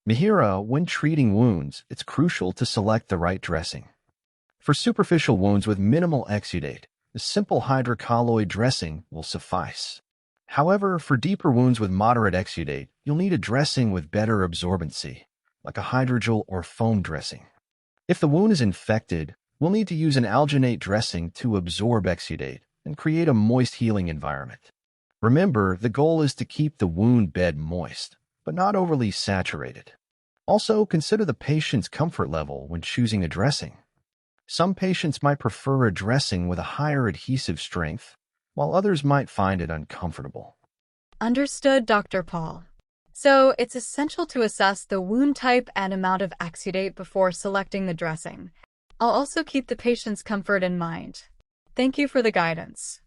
MIHIRAA, when treating wounds, it's crucial to select the right dressing. For superficial wounds with minimal exudate, a simple hydrocolloid dressing will suffice. However, for deeper wounds with moderate exudate, you'll need a dressing with better absorbency, like a hydrogel or foam dressing. If the wound is infected, we'll need to use an alginate dressing to absorb exudate and create a moist healing environment. Remember, the goal is to keep the wound bed moist, but not overly saturated. Also, consider the patient's comfort level when choosing a dressing. Some patients might prefer a dressing with a higher adhesive strength, while others might find it uncomfortable. Understood, Dr. Paul. So it's essential to assess the wound type and amount of exudate before selecting the dressing. I'll also keep the patient's comfort in mind. Thank you for the guidance.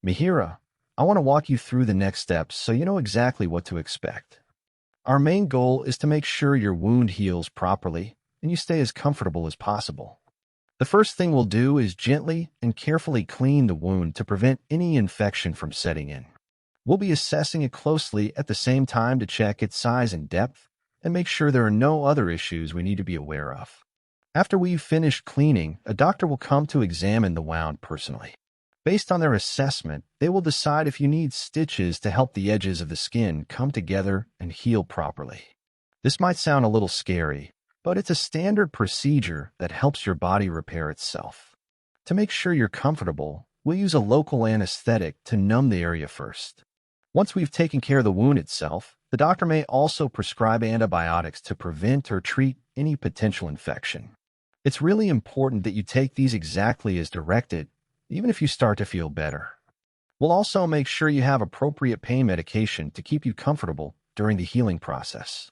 Mihira, I want to walk you through the next steps so you know exactly what to expect. Our main goal is to make sure your wound heals properly and you stay as comfortable as possible. The first thing we'll do is gently and carefully clean the wound to prevent any infection from setting in. We'll be assessing it closely at the same time to check its size and depth and make sure there are no other issues we need to be aware of. After we've finished cleaning, a doctor will come to examine the wound personally. Based on their assessment, they will decide if you need stitches to help the edges of the skin come together and heal properly. This might sound a little scary, but it's a standard procedure that helps your body repair itself. To make sure you're comfortable, we'll use a local anesthetic to numb the area first. Once we've taken care of the wound itself, the doctor may also prescribe antibiotics to prevent or treat any potential infection. It's really important that you take these exactly as directed, even if you start to feel better. We'll also make sure you have appropriate pain medication to keep you comfortable during the healing process.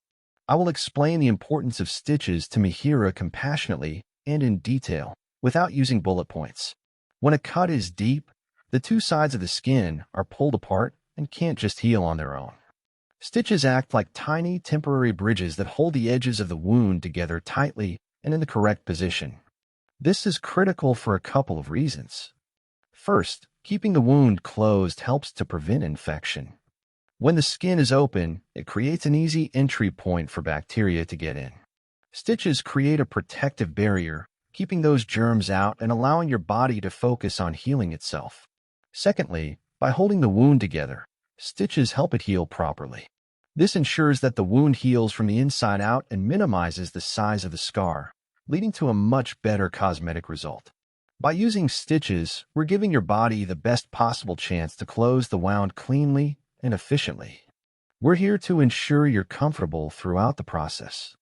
I will explain the importance of stitches to Mihira compassionately and in detail, without using bullet points. When a cut is deep, the two sides of the skin are pulled apart and can't just heal on their own. Stitches act like tiny temporary bridges that hold the edges of the wound together tightly and in the correct position. This is critical for a couple of reasons. First, keeping the wound closed helps to prevent infection. When the skin is open, it creates an easy entry point for bacteria to get in. Stitches create a protective barrier, keeping those germs out and allowing your body to focus on healing itself. Secondly, by holding the wound together, stitches help it heal properly. This ensures that the wound heals from the inside out and minimizes the size of the scar, leading to a much better cosmetic result. By using stitches, we're giving your body the best possible chance to close the wound cleanly and efficiently. We're here to ensure you're comfortable throughout the process.